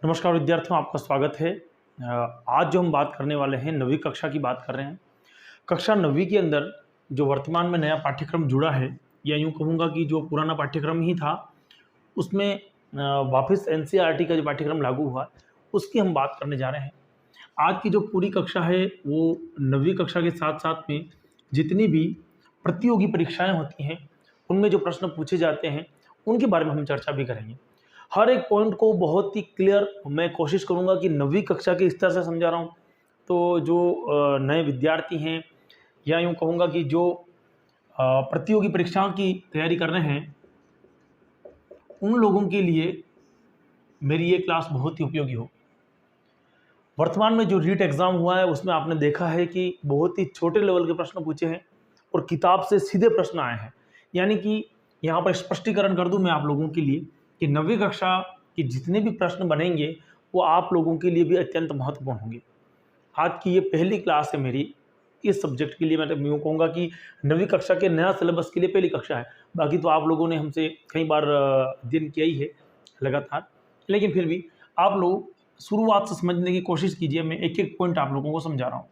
नमस्कार विद्यार्थियों, आपका स्वागत है। आज जो हम बात करने वाले हैं 9वीं कक्षा की बात कर रहे हैं। कक्षा 9वीं के अंदर जो वर्तमान में नया पाठ्यक्रम जुड़ा है, या यूँ कहूँगा कि जो पुराना पाठ्यक्रम ही था उसमें वापस एनसीईआरटी का जो पाठ्यक्रम लागू हुआ उसकी हम बात करने जा रहे हैं। आज की जो पूरी कक्षा है वो 9वीं कक्षा के साथ साथ में जितनी भी प्रतियोगी परीक्षाएं होती हैं उनमें जो प्रश्न पूछे जाते हैं उनके बारे में हम चर्चा भी करेंगे। हर एक पॉइंट को बहुत ही क्लियर मैं कोशिश करूंगा कि 9वीं कक्षा के स्तर से समझा रहा हूँ। तो जो नए विद्यार्थी हैं, या यूँ कहूँगा कि जो प्रतियोगी परीक्षाओं की तैयारी कर रहे हैं, उन लोगों के लिए मेरी ये क्लास बहुत ही उपयोगी हो। वर्तमान में जो रीट एग्ज़ाम हुआ है उसमें आपने देखा है कि बहुत ही छोटे लेवल के प्रश्न पूछे हैं और किताब से सीधे प्रश्न आए हैं। यानी कि यहाँ पर स्पष्टीकरण कर दूं मैं आप लोगों के लिए कि 9वीं कक्षा के जितने भी प्रश्न बनेंगे वो आप लोगों के लिए भी अत्यंत महत्वपूर्ण होंगे। आज की ये पहली क्लास है मेरी इस सब्जेक्ट के लिए। मैं यूँ कहूँगा कि 9वीं कक्षा के नया सिलेबस के लिए पहली कक्षा है। बाकी तो आप लोगों ने हमसे कई बार अध्ययन किया ही है लगातार, लेकिन फिर भी आप लोग शुरुआत से समझने की कोशिश कीजिए। मैं एक एक पॉइंट आप लोगों को समझा रहा हूँ।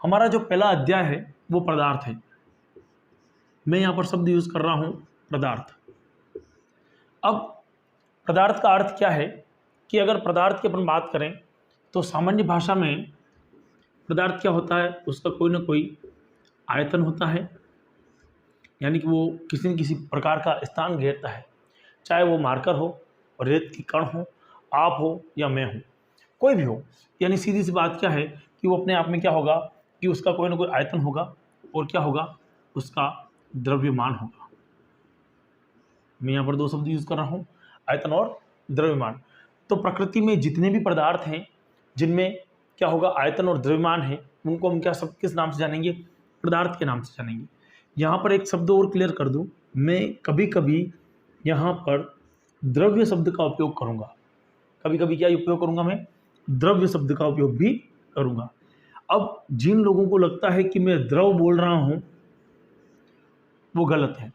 हमारा जो पहला अध्याय है वो पदार्थ है। मैं यहाँ पर शब्द यूज़ कर रहा हूँ पदार्थ। अब पदार्थ का अर्थ क्या है कि अगर पदार्थ की अपन बात करें तो सामान्य भाषा में पदार्थ क्या होता है, उसका कोई ना कोई आयतन होता है, यानी कि वो किसी न किसी प्रकार का स्थान घेरता है, चाहे वो मार्कर हो, रेत की कण हो, आप हो या मैं हूँ, कोई भी हो। यानी सीधी सी बात क्या है कि वो अपने आप में क्या होगा कि उसका कोई ना कोई आयतन होगा और क्या होगा, उसका द्रव्यमान होगा। मैं यहाँ पर दो शब्द यूज़ कर रहा हूँ, आयतन और द्रव्यमान। तो प्रकृति में जितने भी पदार्थ हैं जिनमें क्या होगा, आयतन और द्रव्यमान है, उनको हम क्या सब किस नाम से जानेंगे, पदार्थ के नाम से जानेंगे। यहाँ पर एक शब्द और क्लियर कर दूँ, मैं कभी कभी यहाँ पर द्रव्य शब्द का उपयोग करूँगा। कभी कभी क्या उपयोग करूँगा, मैं द्रव्य शब्द का उपयोग भी करूँगा। अब जिन लोगों को लगता है कि मैं द्रव बोल रहा हूँ वो गलत है।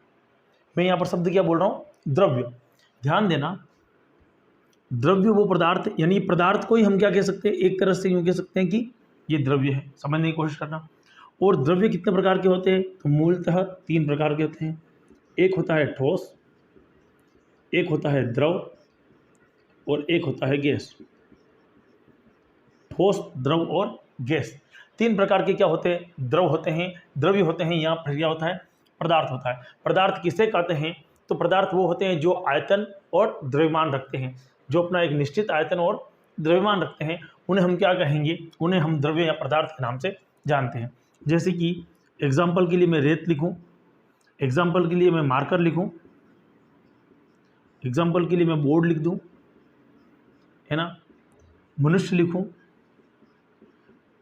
मैं यहाँ पर शब्द क्या बोल रहा हूँ, द्रव्य। ध्यान देना, द्रव्य वो पदार्थ, यानी पदार्थ को ही हम क्या कह सकते हैं, एक तरह से यूँ कह सकते हैं कि ये द्रव्य है। समझने की कोशिश करना। और द्रव्य कितने प्रकार के होते हैं, तो मूलतः 3 प्रकार के होते हैं। एक होता है ठोस, एक होता है द्रव और एक होता है गैस। ठोस, द्रव और गैस, 3 प्रकार के क्या होते हैं, द्रव होते हैं, द्रव्य होते हैं। यहाँ पर क्या होता है, पदार्थ होता है। पदार्थ किसे कहते हैं, तो पदार्थ वो होते हैं जो आयतन और द्रव्यमान रखते हैं, जो अपना एक निश्चित आयतन और द्रव्यमान रखते हैं, उन्हें हम क्या कहेंगे, उन्हें हम द्रव्य या पदार्थ के नाम से जानते हैं। जैसे कि एग्जाम्पल के लिए मैं रेत लिखूँ, एग्जाम्पल के लिए मैं मार्कर लिखूँ, एग्जाम्पल के लिए मैं बोर्ड लिख दूँ, है ना, मनुष्य लिखूँ,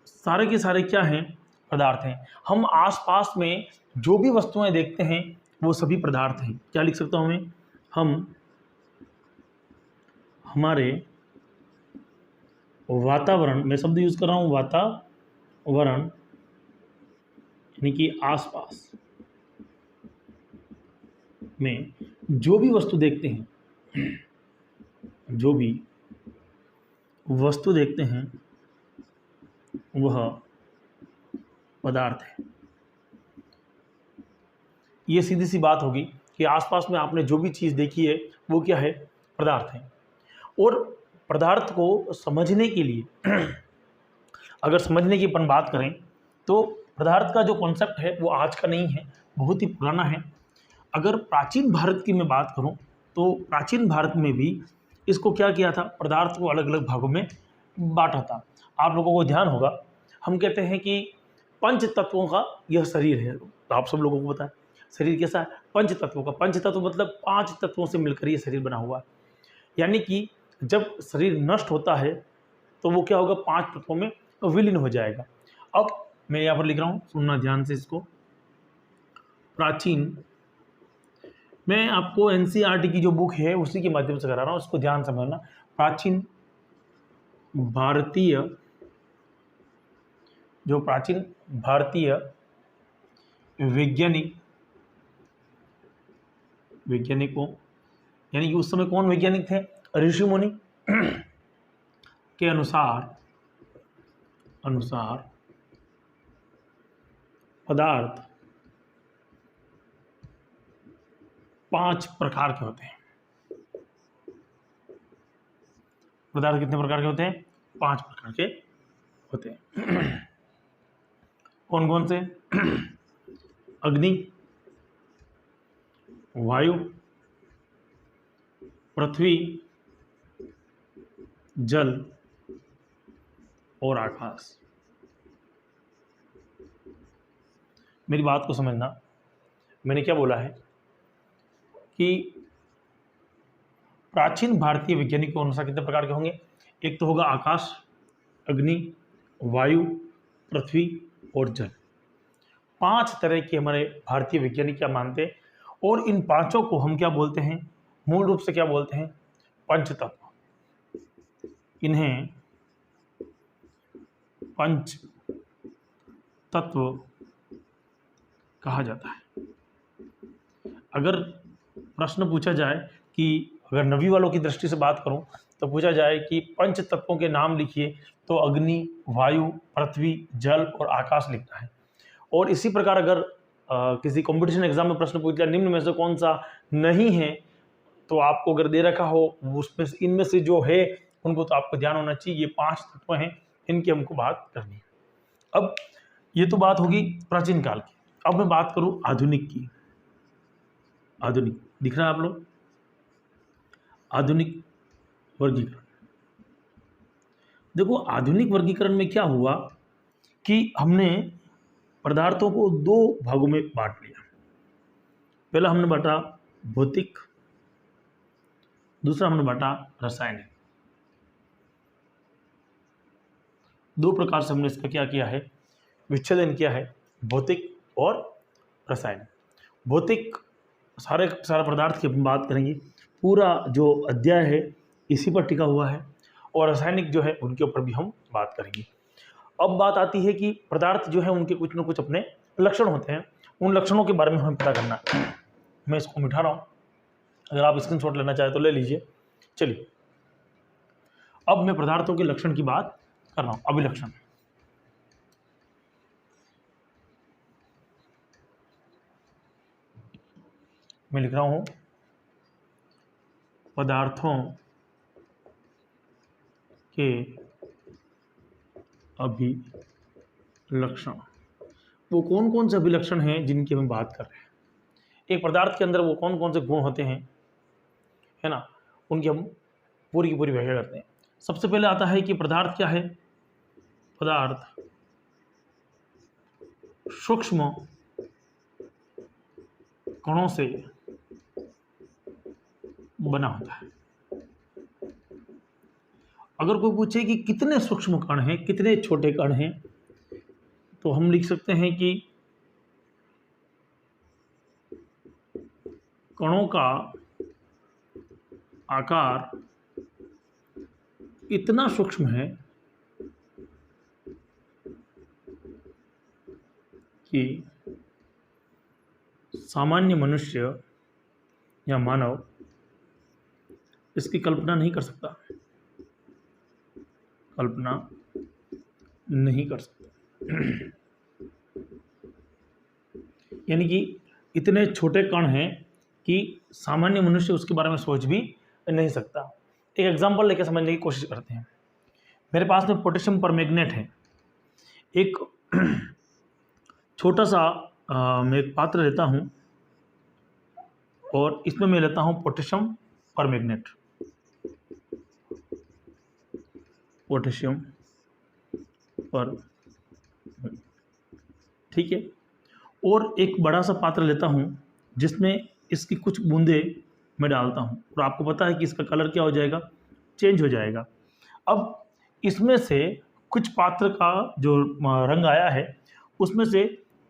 सारे के सारे क्या हैं, पदार्थ हैं। हम आसपास में जो भी वस्तुएं देखते हैं वो सभी पदार्थ हैं। क्या लिख सकता हूँ मैं, हम हमारे वातावरण, मैं शब्द यूज कर रहा हूँ वातावरण, यानी कि आसपास में जो भी वस्तु देखते हैं, जो भी वस्तु देखते हैं वह पदार्थ है। ये सीधी सी बात होगी कि आसपास में आपने जो भी चीज़ देखी है वो क्या है, पदार्थ है। और पदार्थ को समझने के लिए अगर समझने की अपन बात करें तो पदार्थ का जो कॉन्सेप्ट है वो आज का नहीं है, बहुत ही पुराना है। अगर प्राचीन भारत की मैं बात करूं तो प्राचीन भारत में भी इसको क्या किया था, पदार्थ को अलग अलग भागों में बांटा था। आप लोगों को ध्यान होगा, हम कहते हैं कि पंच तत्वों का यह शरीर है। तो आप सब लोगों को पता है शरीर कैसा है, पंच तत्वों का। पंच तत्व मतलब 5 तत्वों से मिलकर ये शरीर बना हुआ है। यानी कि जब शरीर नष्ट होता है तो वो क्या होगा, 5 तत्वों में विलीन हो जाएगा। अब मैं यहाँ पर लिख रहा हूँ, सुनना ध्यान से इसको। प्राचीन, मैं आपको एनसीईआरटी की जो बुक है उसी के माध्यम से करा रहा हूँ, उसको ध्यान समझना। प्राचीन भारतीय, जो प्राचीन भारतीय वैज्ञानिकों, यानी कि उस समय कौन वैज्ञानिक थे, ऋषि मुनि के अनुसार पदार्थ 5 प्रकार के होते हैं। पदार्थ कितने प्रकार के होते हैं? 5 प्रकार के होते हैं। कौन कौन से? अग्नि, वायु, पृथ्वी, जल और आकाश। मेरी बात को समझना, मैंने क्या बोला है कि प्राचीन भारतीय वैज्ञानिकों के अनुसार कितने प्रकार के होंगे? एक तो होगा आकाश, अग्नि, वायु, पृथ्वी और जल। 5 तरह के हमारे भारतीय वैज्ञानिक क्या मानते हैं, और इन पांचों को हम क्या बोलते हैं? मूल रूप से क्या बोलते हैं? पंचतत्व। इन्हें पंच तत्व कहा जाता है। अगर प्रश्न पूछा जाए कि अगर नवी वालों की दृष्टि से बात करूं तो पूछा जाए कि पंच तत्वों के नाम लिखिए, तो अग्नि, वायु, पृथ्वी, जल और आकाश लिखना है। और इसी प्रकार अगर किसी कंपटीशन एग्जाम में प्रश्न पूछ लिया निम्न में से कौन सा नहीं है, तो आपको अगर दे रखा हो उसमें से इनमें से जो है उनको तो आपको ध्यान होना चाहिए। ये 5 तत्व हैं, इनकी हमको बात करनी है। अब ये तो बात होगी प्राचीन काल की। अब मैं बात करूं आधुनिक की। आधुनिक दिख रहा है आप लोग? आधुनिक वर्गीकरण। देखो, आधुनिक वर्गीकरण में क्या हुआ कि हमने पदार्थों को 2 भागों में बांट लिया। पहला हमने बांटा भौतिक, दूसरा हमने बांटा रासायनिक। 2 प्रकार से हमने इसका क्या किया है? विच्छेदन किया है, भौतिक और रासायनिक। भौतिक सारा पदार्थ की हम बात करेंगे, पूरा जो अध्याय है इसी पर टिका हुआ है, और रासायनिक जो है उनके ऊपर भी हम बात करेंगे। अब बात आती है कि पदार्थ जो है उनके कुछ न कुछ अपने लक्षण होते हैं, उन लक्षणों के बारे में हमें पता करना है। मैं इसको मिटा रहा हूँ, अगर आप स्क्रीनशॉट लेना चाहें तो ले लीजिए। चलिए, अब मैं पदार्थों के लक्षण की बात कर रहा हूँ। अभिलक्षण, मैं लिख रहा हूँ पदार्थों के अभिलक्षण। वो कौन कौन से अभिलक्षण हैं जिनकी हम बात कर रहे हैं? एक पदार्थ के अंदर वो कौन कौन से गुण होते हैं, है ना, उनकी हम पूरी की पूरी व्याख्या करते हैं। सबसे पहले आता है कि पदार्थ क्या है? पदार्थ सूक्ष्म कणों से बना होता है। अगर कोई पूछे कि कितने सूक्ष्म कण हैं, कितने छोटे कण हैं, तो हम लिख सकते हैं कि कणों का आकार इतना सूक्ष्म है कि सामान्य मनुष्य या मानव इसकी कल्पना नहीं कर सकता, कल्पना नहीं कर सकता। यानी कि इतने छोटे कण हैं कि सामान्य मनुष्य उसके बारे में सोच भी नहीं सकता। एक एग्जांपल लेके समझने की कोशिश करते हैं। मेरे पास में पोटेशियम परमैंगनेट है। एक छोटा सा मैं एक पात्र लेता हूं और इसमें मैं लेता हूं पोटेशियम परमैंगनेट, पोटेशियम पर, ठीक है। और एक बड़ा सा पात्र लेता हूं जिसमें इसकी कुछ बूंदे मैं डालता हूं, और आपको पता है कि इसका कलर क्या हो जाएगा? चेंज हो जाएगा। अब इसमें से कुछ पात्र का जो रंग आया है उसमें से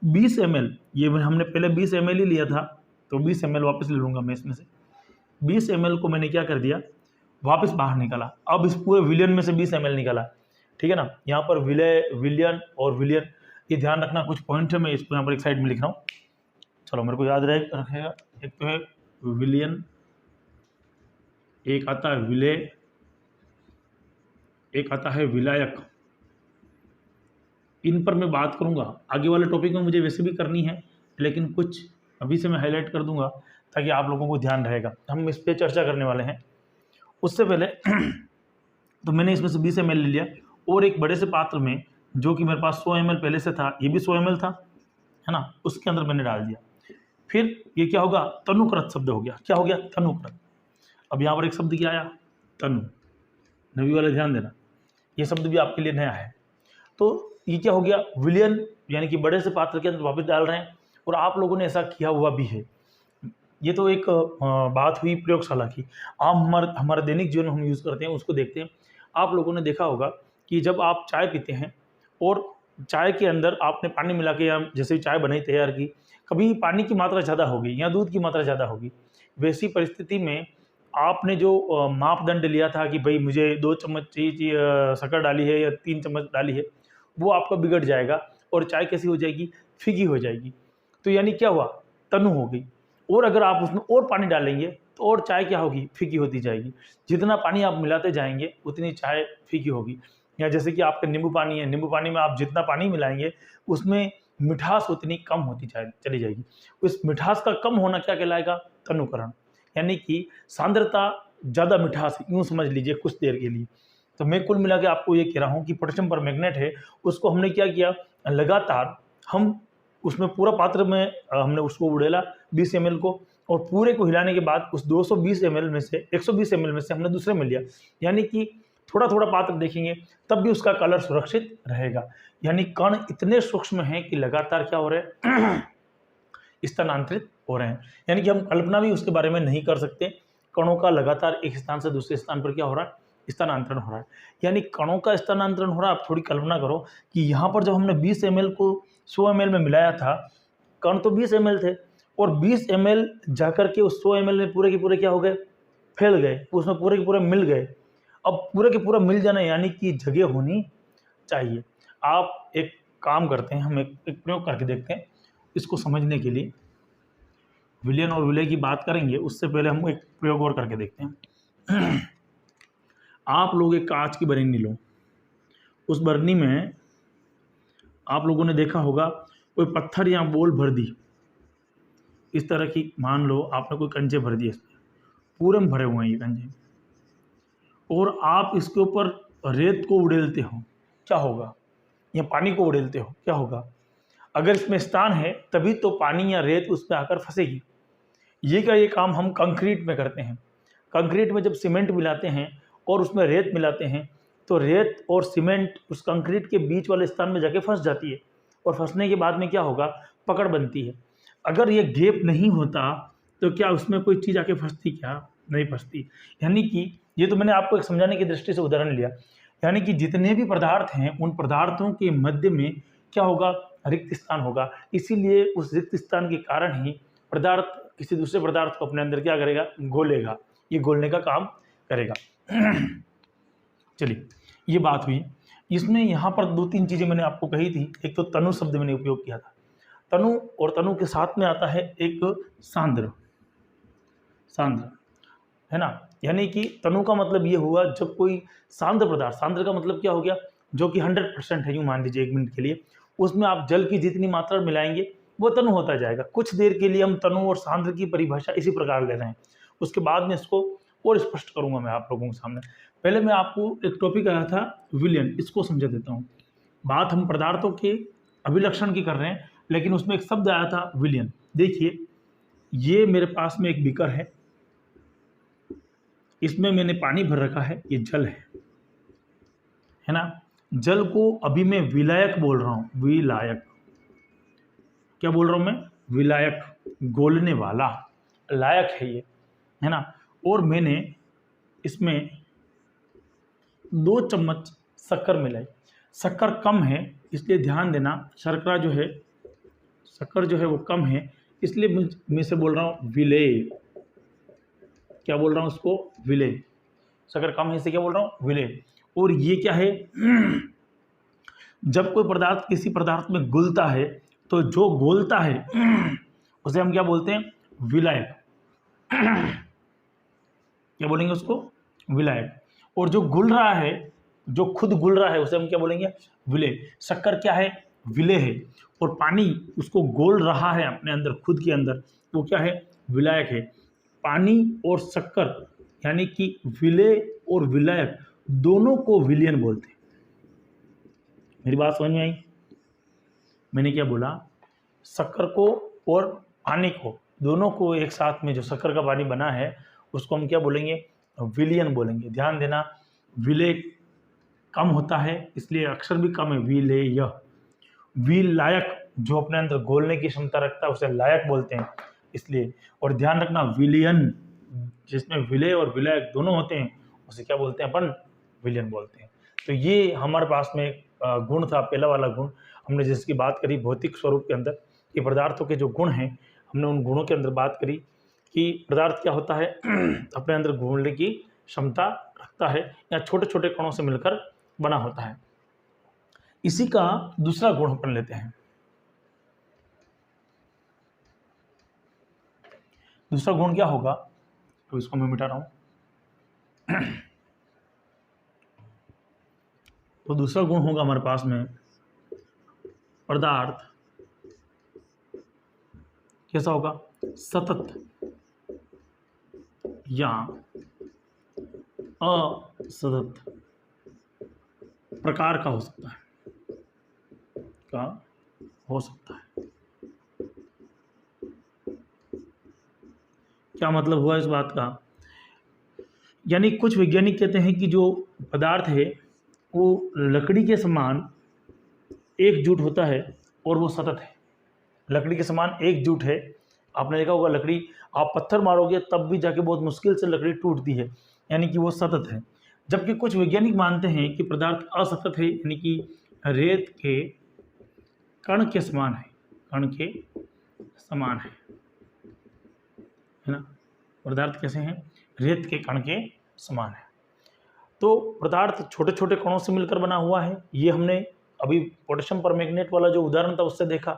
20 ml, ये हमने पहले 20 ml ही लिया था, तो 20 ml वापस ले लूँगा मैं इसमें से। 20 ml को मैंने क्या कर दिया? वापस बाहर निकाला। अब इस पूरे विलियन में से 20 ml निकाला, ठीक है ना। यहाँ पर विलियन और विलियन, ये ध्यान रखना, कुछ पॉइंट है, मैं इसको यहाँ पर एक साइड में लिख रहा हूँ। चलो, मेरे को याद रखेगा। एक तो है विलियन, एक आता है विले, एक आता है विलायक। इन पर मैं बात करूंगा, आगे वाले टॉपिक में मुझे वैसे भी करनी है, लेकिन कुछ अभी से मैं हाईलाइट कर दूंगा ताकि आप लोगों को ध्यान रहेगा। हम इस पर चर्चा करने वाले हैं। उससे पहले तो मैंने इसमें से 20 ml ले लिया और एक बड़े से पात्र में, जो कि मेरे पास 100 ml पहले से था, ये भी 100 ml था, है ना, उसके अंदर मैंने डाल दिया। फिर ये क्या होगा, तनुकृत शब्द हो गया। क्या हो गया, तनुकृत। अब यहाँ पर एक शब्द क्या आया, तनु। नवी वाले ध्यान देना, ये शब्द भी आपके लिए नया है। तो ये क्या हो गया, विलियन, यानी कि बड़े से पात्र के अंदर वापस डाल रहे हैं, और आप लोगों ने ऐसा किया हुआ भी है। ये तो एक बात हुई प्रयोगशाला की। आप हमारे दैनिक जीवन में हम यूज़ करते हैं, उसको देखते हैं। आप लोगों ने देखा होगा कि जब आप चाय पीते हैं और चाय के अंदर आपने पानी मिला के, या जैसे चाय बनाई तैयार की, कभी पानी की मात्रा ज़्यादा होगी या दूध की मात्रा ज़्यादा होगी, वैसी परिस्थिति में आपने जो मापदंड लिया था कि भाई मुझे 2 चम्मच शक्कर डाली है या 3 चम्मच डाली है, वो आपका बिगड़ जाएगा और चाय कैसी हो जाएगी, फीकी हो जाएगी। तो यानी क्या हुआ, तनु हो गई। और अगर आप उसमें और पानी डालेंगे तो और चाय क्या होगी, फीकी होती जाएगी। जितना पानी आप मिलाते जाएंगे उतनी चाय फीकी होगी। या जैसे कि आपका नींबू पानी है, नींबू पानी में आप जितना पानी मिलाएंगे उसमें मिठास उतनी कम होती चली जाएगी। उस मिठास का कम होना क्या कहलाएगा, तनुकरण, यानी कि सांद्रता ज़्यादा मिठास, यूँ समझ लीजिए कुछ देर के लिए। तो मैं कुल मिला के आपको ये कह रहा हूँ कि पोटेशियम परमैंगनेट है, उसको हमने क्या किया, लगातार हम उसमें पूरा पात्र में हमने उसको उड़ेला 20 ml को, और पूरे को हिलाने के बाद उस 220 ml में से 120 ml में से हमने दूसरे में लिया। यानी कि थोड़ा थोड़ा पात्र देखेंगे तब भी उसका कलर सुरक्षित रहेगा। यानी कण इतने सूक्ष्म हैं कि लगातार क्या हो रहे हैं, स्थानांतरित हो रहे हैं। यानी कि हम कल्पना भी उसके बारे में नहीं कर सकते। कणों का लगातार एक स्थान से दूसरे स्थान पर क्या हो रहा है, स्थानांतरण हो रहा है। यानी कणों का स्थानांतरण हो रहा है। आप थोड़ी कल्पना करो कि यहाँ पर जब हमने 20 ml को 100 ml में मिलाया था, कण तो 20 ml थे, और 20 ml जाकर के उस 100 ml में पूरे के पूरे क्या हो गए, फैल गए, उसमें पूरे के पूरे मिल गए। अब पूरे के पूरा मिल जाना यानी कि जगह होनी चाहिए। आप एक काम करते हैं, हम एक प्रयोग करके देखते हैं इसको समझने के लिए। विलयन और विलय की बात करेंगे, उससे पहले हम एक प्रयोग और करके देखते हैं। आप लोग एक कांच की बरनी लो, उस बरनी में आप लोगों ने देखा होगा कोई पत्थर या बोल भर दी, इस तरह की, मान लो आपने कोई कंचे भर दिए, इसमें पूरे में भरे हुए हैं ये कंचे, और आप इसके ऊपर रेत को उड़ेलते हो, क्या होगा, या पानी को उड़ेलते हो, क्या होगा। अगर इसमें स्थान है तभी तो पानी या रेत उस पर आकर फंसेगी। ये काम हम कंक्रीट में करते हैं। कंक्रीट में जब सीमेंट मिलाते हैं और उसमें रेत मिलाते हैं, तो रेत और सीमेंट उस कंक्रीट के बीच वाले स्थान में जाके फंस जाती है, और फंसने के बाद में क्या होगा, पकड़ बनती है। अगर ये गैप नहीं होता तो क्या उसमें कोई चीज़ आके फंसती, क्या नहीं फंसती। यानी कि ये तो मैंने आपको एक समझाने की दृष्टि से उदाहरण लिया। यानी कि जितने भी पदार्थ हैं उन पदार्थों के मध्य में क्या होगा, रिक्त स्थान होगा। इसीलिए उस रिक्त स्थान के कारण ही पदार्थ किसी दूसरे पदार्थ को अपने अंदर क्या करेगा, घोलेगा, ये घोलने का काम करेगा। चलिए, ये बात हुई। इसमें यहाँ पर 2-3 चीज़ें मैंने आपको कही थी। एक तो तनु शब्द मैंने उपयोग किया था, तनु, और तनु के साथ में आता है एक सांद्र, सांद्र, है ना। यानी कि तनु का मतलब ये हुआ जब कोई सांद्र पदार्थ, सांद्र का मतलब क्या हो गया, जो कि 100% है, यूँ मान लीजिए 1 मिनट के लिए, उसमें आप जल की जितनी मात्रा मिलाएंगे वो तनु होता जाएगा। कुछ देर के लिए हम तनु और सांद्र की परिभाषा इसी प्रकार ले रहे हैं, उसके बाद में इसको और स्पष्ट करूंगा मैं आप लोगों के सामने। पहले मैं आपको एक टॉपिक आया था विलयन, इसको समझा देता हूँ। बात हम पदार्थों के अभिलक्षण की कर रहे हैं, लेकिन उसमें एक शब्द आया था विलयन। देखिए, ये मेरे पास में एक बीकर है, इसमें मैंने पानी भर रखा है, ये जल है ना। जल को अभी मैं विलायक बोल रहा हूँ, विलायक, क्या बोल रहा हूँ मैं, विलायक, घोलने वाला, लायक है ये, है ना। और मैंने इसमें 2 चम्मच शक्कर मिलाई। शक्कर कम है इसलिए ध्यान देना, शर्करा जो है, शक्कर जो है वो कम है, इसलिए मैं से बोल रहा हूँ विलेय। क्या बोल रहा हूँ उसको, विलेय। शक्कर कम है इससे क्या बोल रहा हूँ, विलेय। और ये क्या है, जब कोई पदार्थ किसी पदार्थ में घुलता है तो जो घोलता है उसे हम क्या बोलते हैं, विलायक। क्या बोलेंगे उसको, विलायक। और जो घुल रहा है जो खुद घुल रहा है उसे हम क्या बोलेंगे, विलेय। शक्कर क्या है, विलेय है। और पानी उसको घोल रहा है अपने अंदर, खुद के अंदर, वो क्या है, विलायक है। पानी और शक्कर यानी कि विलेय और विलायक दोनों को विलयन बोलते हैं। मेरी बात समझ में आई? मैंने क्या बोला, शक्कर को और पानी को, दोनों को एक साथ में जो शक्कर का पानी बना है उसको हम क्या बोलेंगे, विलयन बोलेंगे। ध्यान देना, विलेय कम होता है इसलिए अक्षर भी कम है, विलेय। विलायक जो अपने अंदर घोलने की क्षमता रखता है उसे लायक बोलते हैं इसलिए। और ध्यान रखना, विलयन जिसमें विलेय और विलायक दोनों होते हैं उसे क्या बोलते हैं अपन, विलयन बोलते हैं। तो ये हमारे पास में गुण था, पहला वाला गुण हमने जिसकी बात करी भौतिक स्वरूप के अंदर, कि पदार्थों के जो गुण हैं हमने उन गुणों के अंदर बात करी कि पदार्थ क्या होता है अपने अंदर घोलने की क्षमता रखता है या छोटे छोटे कणों से मिलकर बना होता है। इसी का दूसरा गुण अपन लेते हैं। दूसरा गुण क्या होगा, तो इसको मैं मिटा रहा हूं। तो दूसरा गुण होगा हमारे पास में, पदार्थ कैसा होगा, सतत या असतत प्रकार का हो सकता है, का हो सकता है। क्या मतलब हुआ इस बात का, यानी कुछ वैज्ञानिक कहते हैं कि जो पदार्थ है वो लकड़ी के समान एकजुट होता है और वो सतत है। लकड़ी के समान एकजुट है। आपने देखा होगा लकड़ी, आप पत्थर मारोगे तब भी जाके बहुत मुश्किल से लकड़ी टूटती है, यानी कि वो सतत है। जबकि कुछ वैज्ञानिक मानते हैं कि पदार्थ असतत है, यानी कि रेत के कण के समान है, कण के समान है ना। पदार्थ कैसे हैं, रेत के कण के समान है। तो पदार्थ छोटे छोटे कणों से मिलकर बना हुआ है, ये हमने अभी पोटेशियम परमैंगनेट वाला जो उदाहरण था उससे देखा।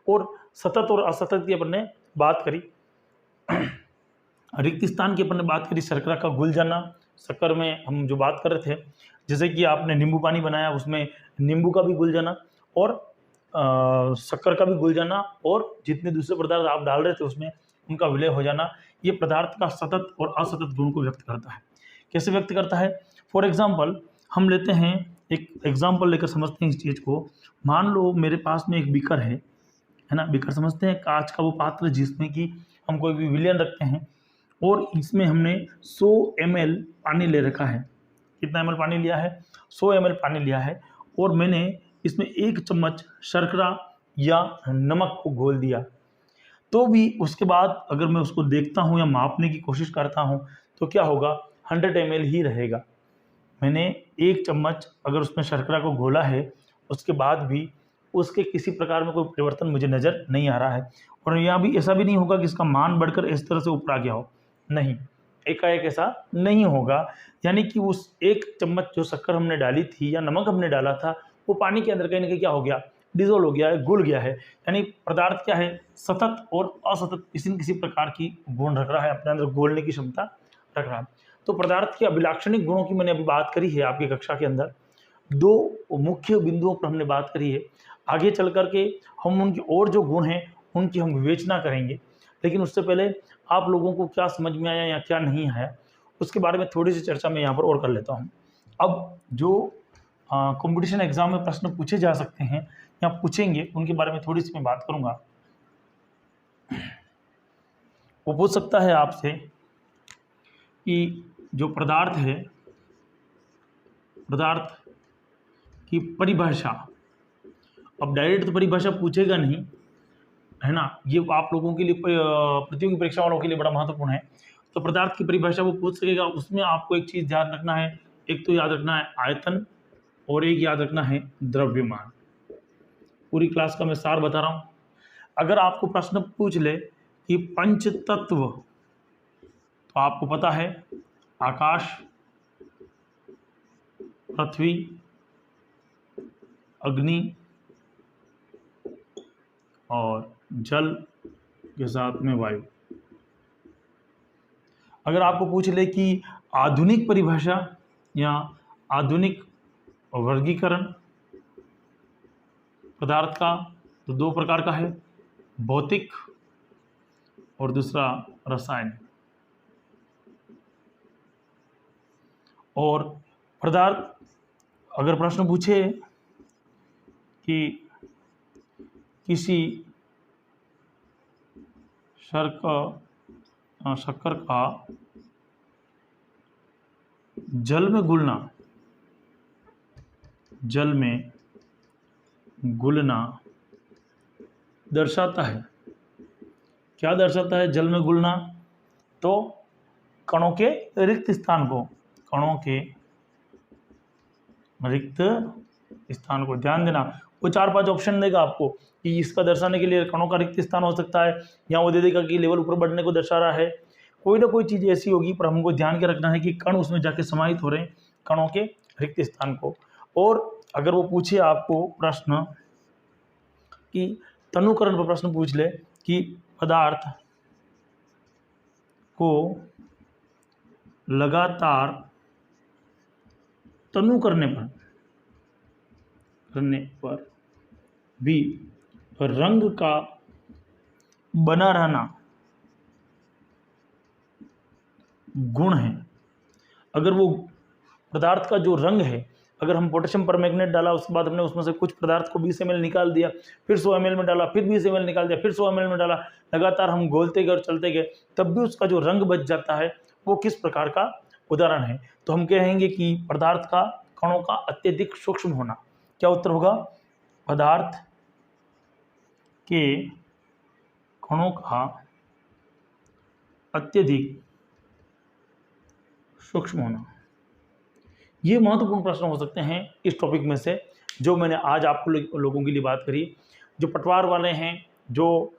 और सतत और असतत की अपन ने बात करी। रिक्त स्थान की अपन ने बात करी, शर्करा का घुल जाना। शक्कर में हम जो बात कर रहे थे, जैसे कि आपने नींबू पानी बनाया उसमें नींबू का भी घुल जाना और शक्कर का भी घुल जाना, और जितने दूसरे पदार्थ आप डाल रहे थे उसमें उनका विलय हो जाना, ये पदार्थ का सतत और असतत गुण को व्यक्त करता है। कैसे व्यक्त करता है, फॉर एग्जाम्पल हम लेते हैं, एक एग्जाम्पल लेकर समझते हैं इस चीज़ को। मान लो मेरे पास में एक बीकर है ना, बीकर समझते हैं, कांच का वो पात्र जिसमें कि हम कोई भी विलयन रखते हैं, और इसमें हमने 100 ml पानी ले रखा है। कितना ml पानी लिया है, 100 ml पानी लिया है, और मैंने इसमें 1 चम्मच शर्करा या नमक को घोल दिया। तो भी उसके बाद अगर मैं उसको देखता हूँ या मापने की कोशिश करता हूँ तो क्या होगा, 100 ml ही रहेगा। मैंने 1 चम्मच अगर उसमें शर्करा को घोला है, उसके बाद भी उसके किसी प्रकार में कोई परिवर्तन मुझे नज़र नहीं आ रहा है। और यहाँ भी ऐसा भी नहीं होगा कि इसका मान बढ़कर इस तरह से ऊपर आ गया हो, नहीं, एकाएक ऐसा नहीं होगा। यानी कि उस 1 चम्मच जो शक्कर हमने डाली थी या नमक हमने डाला था, वो पानी के अंदर कहीं ना कहीं क्या हो गया, डिजोल्व हो गया है, घुल गया है। यानी पदार्थ क्या है, सतत और असतत किसी न किसी प्रकार की गुण रख रहा है, अपने अंदर घोलने की क्षमता रख रहा है। तो पदार्थ के अभिलाक्षणिक गुणों की मैंने अभी बात करी है आपकी कक्षा के अंदर। 2 मुख्य बिंदुओं पर हमने बात करी है। आगे चल करके हम उनकी और जो गुण हैं उनकी हम विवेचना करेंगे, लेकिन उससे पहले आप लोगों को क्या समझ में आया या क्या नहीं आया उसके बारे में थोड़ी सी चर्चा मैं यहाँ पर और कर लेता हूँ। अब जो कंपटीशन एग्जाम में प्रश्न पूछे जा सकते हैं या पूछेंगे उनके बारे में थोड़ी सी मैं बात करूँगा। वो पूछ सकता है आपसे कि जो पदार्थ है, पदार्थ की परिभाषा, अब डायरेक्ट तो परिभाषा पूछेगा नहीं है ना, ये आप लोगों के लिए प्रतियोगी परीक्षा वालों के लिए बड़ा महत्वपूर्ण है। तो पदार्थ की परिभाषा वो पूछ सकेगा, उसमें आपको एक चीज़ ध्यान रखना है, एक तो याद रखना है आयतन और एक याद रखना है द्रव्यमान। पूरी क्लास का मैं सार बता रहा हूँ। अगर आपको प्रश्न पूछ ले कि पंच तत्व, तो आपको पता है आकाश, पृथ्वी, अग्नि और जल के साथ में वायु। अगर आपको पूछ ले कि आधुनिक परिभाषा या आधुनिक और वर्गीकरण पदार्थ का तो दो प्रकार का है, भौतिक और दूसरा रसायन। और पदार्थ अगर प्रश्न पूछे कि किसी शक्कर का जल में घुलना दर्शाता है, क्या दर्शाता है जल में घुलना? तो कणों के रिक्त स्थान को, कणों के रिक्त स्थान को। ध्यान देना, वो 4-5 ऑप्शन देगा आपको कि इसका दर्शाने के लिए कणों का रिक्त स्थान हो सकता है, या वो दे देगा कि लेवल ऊपर बढ़ने को दर्शा रहा है। कोई ना कोई चीज़ ऐसी होगी, पर हमको ध्यान के रखना है कि कण उसमें जाके समाहित हो रहे हैं, कणों के रिक्त स्थान को। और अगर वो पूछे आपको प्रश्न कि तनुकरण पर प्रश्न पूछ ले कि पदार्थ को लगातार तनु करने पर भी रंग का बना रहना गुण है। अगर वो पदार्थ का जो रंग है, अगर हम पोटेशियम परमैंगनेट डाला, उसके बाद हमने उसमें से कुछ पदार्थ को 20 ml निकाल दिया, फिर 100 ml में डाला, फिर 20 ml निकाल दिया, फिर 100 ml में डाला, लगातार हम घोलते गए और चलते गए, तब भी उसका जो रंग बच जाता है, वो किस प्रकार का उदाहरण है? तो हम कहेंगे कि पदार्थ का कणों का अत्यधिक सूक्ष्म होना। क्या उत्तर होगा? पदार्थ के कणों का अत्यधिक सूक्ष्म होना। ये महत्वपूर्ण प्रश्न हो सकते हैं इस टॉपिक में से, जो मैंने आज आपको लोगों के लिए बात करी। जो पटवार वाले हैं, जो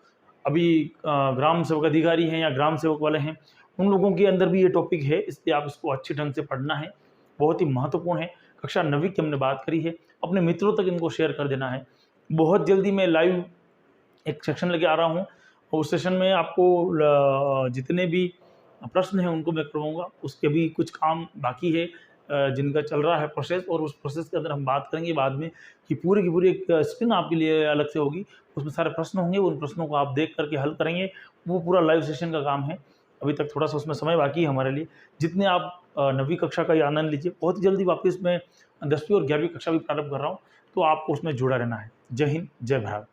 अभी ग्राम सेवक अधिकारी हैं या ग्राम सेवक वाले हैं, उन लोगों के अंदर भी ये टॉपिक है, इसलिए आप इसको अच्छे ढंग से पढ़ना है, बहुत ही महत्वपूर्ण है। कक्षा 9वीं की हमने बात करी है, अपने मित्रों तक इनको शेयर कर देना है। बहुत जल्दी मैं लाइव एक सेक्शन लेके आ रहा हूँ, और उस सेशन में आपको जितने भी प्रश्न हैं उनको मैं करवाऊँगा। उसके भी कुछ काम बाकी है जिनका चल रहा है प्रोसेस, और उस प्रोसेस के अंदर हम बात करेंगे बाद में कि पूरी की पूरी एक स्क्रीन आपके लिए अलग से होगी, उसमें सारे प्रश्न होंगे, उन प्रश्नों को आप देख करके हल करेंगे। वो पूरा लाइव सेशन का काम है। अभी तक थोड़ा सा उसमें समय बाकी है हमारे लिए। जितने आप 9वीं कक्षा का ये आनंद लीजिए, बहुत ही जल्दी वापस मैं 10वीं और 11वीं कक्षा भी प्रारंभ कर रहा हूँ, तो आपको उसमें जुड़ा रहना है। जय हिंद, जय भारत।